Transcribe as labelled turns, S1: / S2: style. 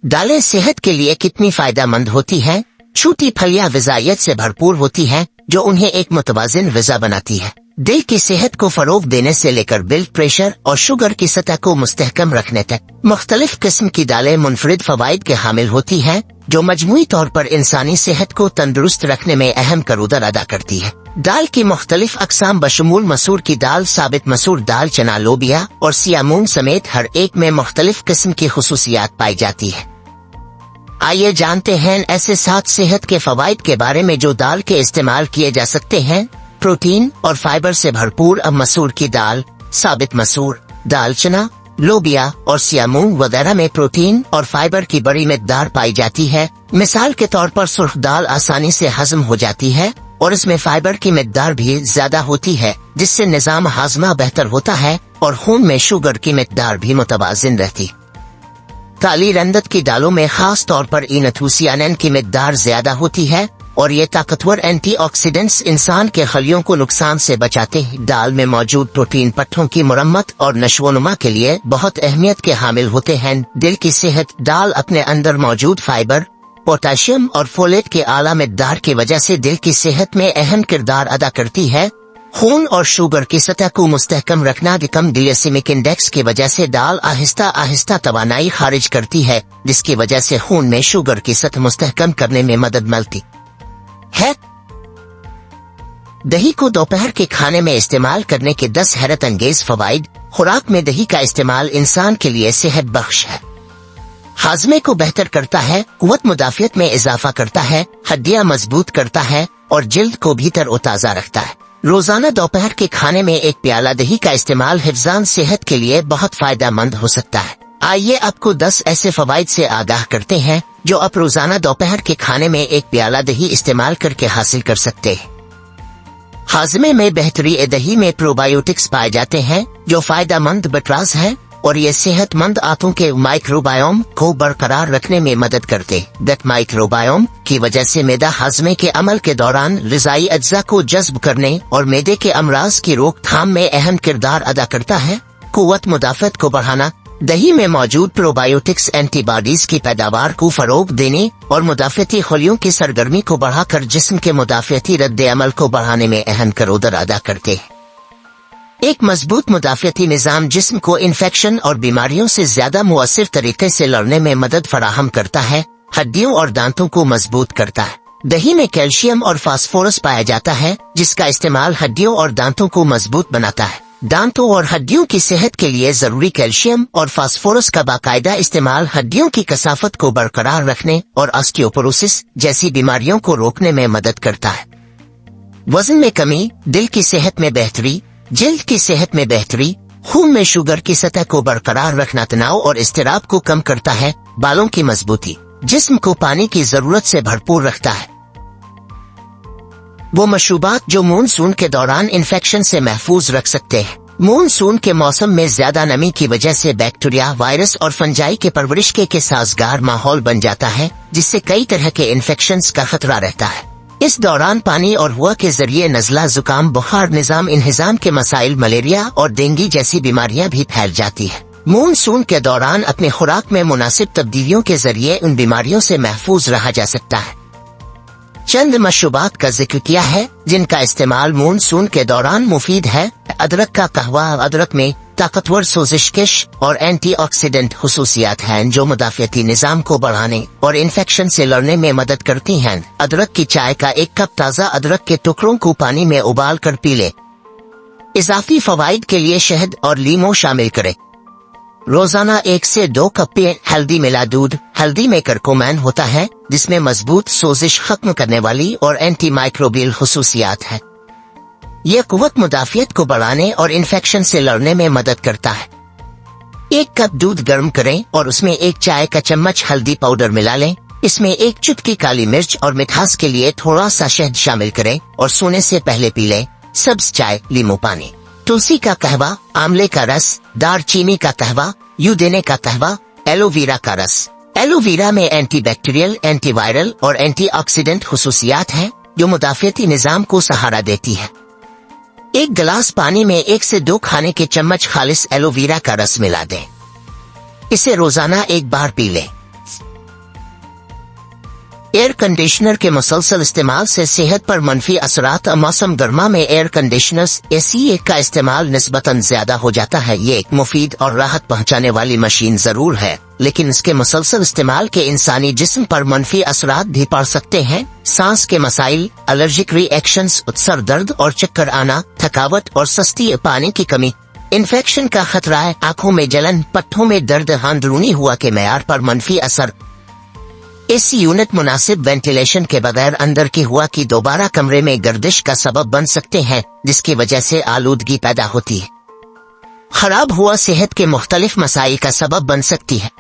S1: दालें सेहत के लिए कितनी फायदेमंद होती हैं? छोटी फलियां ग़िज़ाइयत से भरपूर होती हैं जो उन्हें एक मुतवाज़िन ग़िज़ा बनाती है। दिल की सेहत को फ़रोग़ देने से लेकर ब्लड प्रेशर और शुगर की सतह को मुस्तहकम रखने तक मुख्तलिफ किस्म की दालें मुनफरिद फ़वाइद के हामिल होती हैं जो मजमूई तौर पर इंसानी सेहत को तंदुरुस्त रखने में अहम किरदार अदा करती है। दाल की मुख्तलिफ अक़साम बशमूल मसूर की दाल, साबित मसूर दाल, चना, लोबिया और सिया मूंग समेत हर एक में मुख्तलिफ किस्म की खुसूसियात पाई जाती है। आइए जानते हैं ऐसे 7 सेहत के फ़वाइद के बारे में जो दाल के इस्तेमाल किए जा सकते हैं। प्रोटीन और फाइबर से भरपूर अब मसूर की दाल, साबित मसूर दाल, चना, लोबिया और सिया मूंग वगैरह में प्रोटीन और फाइबर की बड़ी मिकदार पाई जाती है। मिसाल के तौर पर सुर्ख दाल आसानी से हजम हो जाती है और इसमें फाइबर की मिकदार भी ज्यादा होती है जिससे निज़ाम हाजमा बेहतर होता है और खून में शुगर की मिकदार भी मुतवाज़िन रहती। काली रंदत की दालों में खास तौर पर एंथोसियानिन की मिकदार ज्यादा होती है और ये ताकतवर एंटीऑक्सीडेंट्स इंसान के खलियों को नुकसान से बचाते हैं। दाल में मौजूद प्रोटीन पट्टों की मुरम्मत और नशोनुमा के लिए बहुत अहमियत के हामिल होते हैं। दिल की सेहत, दाल अपने अंदर मौजूद फाइबर, पोटेशियम और फोलेट के आला मिकदार की वजह से दिल की सेहत में अहम किरदार अदा करती है। खून और शुगर की सतह को मुस्तहकम रखना, कम ग्लाइसेमिक इंडेक्स की वजह से दाल आहिस्ता आहिस्ता तवानाई खारिज करती है जिसकी वजह से खून में शुगर की सतह मुस्तहकम करने में मदद मिलती है। दही को दोपहर के खाने में इस्तेमाल करने के 10 हैरत अंगेज फवाइद। खुराक में दही का इस्तेमाल इंसान के लिए सेहत बख्श है। हाजमे को बेहतर करता है, कुव्वत मुदाफियत में इजाफा करता है, हड्डियां मजबूत करता है और जिल्द को भी तरोताजा रखता है। रोजाना दोपहर के खाने में एक प्याला दही का इस्तेमाल हिफ्ज़ान सेहत के लिए बहुत फायदेमंद हो सकता है। आइए आपको 10 ऐसे फवाइद से आगाह करते हैं जो आप रोजाना दोपहर के खाने में एक प्याला दही इस्तेमाल करके हासिल कर सकते हैं। हाजमे में बेहतरी, दही में प्रोबायोटिक्स पाए जाते हैं जो फायदेमंद बटराज है और ये सेहतमंद आंतों के माइक्रोबायोम को बरकरार रखने में मदद करते। दत माइक्रोबायोम की वजह से मैदा हाजमे के अमल के दौरान ग़िज़ाई अज्जा को जज्ब करने और मैदे के अमराज की रोकथाम में अहम किरदार अदा करता है। कुव्वत मुदाफ़त को बढ़ाना, दही में मौजूद प्रोबायोटिक्स एंटीबॉडीज की पैदावार को फरोग देने और मुदाफ़ती खलियों की सरगर्मी को बढ़ाकर जिस्म के मुदाफ़ती रद्द अमल को बढ़ाने में अहम किरदार अदा करते हैं। एक मजबूत मुदाफ़ती निज़ाम जिस्म को इन्फेक्शन और बीमारियों से ज्यादा मुअस्सिर तरीके से लड़ने में मदद फराहम करता है। हड्डियों और दांतों को मजबूत करता है। दही में कैल्शियम और फास्फोरस पाया जाता है जिसका इस्तेमाल हड्डियों और दांतों को मजबूत बनाता है। दांतों और हड्डियों की सेहत के लिए जरूरी कैल्शियम और फास्फोरस का बाकायदा इस्तेमाल हड्डियों की कसाफत को बरकरार रखने और ऑस्टियोपोरोसिस जैसी बीमारियों को रोकने में मदद करता है। वजन में कमी, दिल की सेहत में बेहतरी, जिल्द की सेहत में बेहतरी, खून में शुगर की सतह को बरकरार रखना, तनाव और इस्तिराब को कम करता है। बालों की मजबूती, जिस्म को पानी की जरूरत से भरपूर रखता है। वो मशरूबात जो मानसून के दौरान इन्फेक्शन से महफूज रख सकते हैं। मानसून के मौसम में ज्यादा नमी की वजह से बैक्टीरिया, वायरस और फंजाई के परवरिश के साजगार माहौल बन जाता है जिससे कई तरह के इन्फेक्शंस का खतरा रहता है। इस दौरान पानी और हवा के जरिए नज़ला, जुकाम, बुखार, निज़ाम इंहिज़ाम के मसाइल, मलेरिया और डेंगू जैसी बीमारियां भी फैल जाती है। मानसून के दौरान अपने खुराक में मुनासिब तब्दीलियों के जरिए उन बीमारियों से महफूज रहा जा सकता है। चंद मशरूबात का जिक्र किया है जिनका इस्तेमाल मानसून के दौरान मुफीद है। अदरक का कहवा, अदरक में ताकतवर सोजिशकश और एंटीऑक्सीडेंट खुसूसियात हैं जो मुदाफ़ती निज़ाम को बढ़ाने और इन्फेक्शन से लड़ने में मदद करती हैं। अदरक की चाय का 1 कप ताज़ा अदरक के टुकड़ों को पानी में उबाल कर पी ले। इजाफी फवाइद के लिए शहद और लीमो शामिल करें। रोजाना 1 से 2 कप पिए। हल्दी मिला दूध, हल्दी में करकोमैन होता है जिसमें मजबूत, सोजिश खत्म करने वाली और एंटी माइक्रोबियल खुसूसियात है। यह कुव्वत मुदाफ़ियत को बढ़ाने और इन्फेक्शन से लड़ने में मदद करता है। 1 कप दूध गर्म करें और उसमें 1 चाय का चम्मच हल्दी पाउडर मिला लें। इसमें 1 चुटकी काली मिर्च और मिठास के लिए थोड़ा सा शहद शामिल करें और सोने से पहले पी लें। सब्ज चाय, लीमू पानी, तुलसी का कहवा, आंवले का रस, दारचीनी का कहवा, यूदेने का कहवा, एलोवेरा का रस। एलोवेरा में एंटीबैक्टीरियल, एंटीवायरल और एंटीऑक्सीडेंट खुसूसियात हैं जो मुदाफ़ती निज़ाम को सहारा देती है। 1 गिलास पानी में 1 से 2 खाने के चम्मच खालिस एलोवेरा का रस मिला दें। इसे रोजाना 1 बार पी लें। ایئر کنڈیشنر کے مسلسل استعمال سے صحت پر منفی اثرات۔ موسم گرما میں ایئر کنڈیشنرز AC کا استعمال نسبتاً زیادہ ہو جاتا ہے۔ یہ ایک مفید اور راحت پہنچانے والی مشین ضرور ہے، لیکن اس کے مسلسل استعمال کے انسانی جسم پر منفی اثرات بھی پڑ سکتے ہیں۔ سانس کے مسائل، الرجک ری ایکشنز، سر درد اور چکر آنا، تھکاوٹ اور سستی پانی کی کمی، انفیکشن کا خطرہ، آنکھوں میں جلن، پٹھوں میں درد، اندرونی ہوا کے معیار پر منفی اثر۔ AC یونٹ مناسب وینٹیلیشن کے بغیر اندر کی ہوا کی دوبارہ کمرے میں گردش کا سبب بن سکتے ہیں، جس کی وجہ سے آلودگی پیدا ہوتی ہے۔ خراب ہوا صحت کے مختلف مسائل کا سبب بن سکتی ہے۔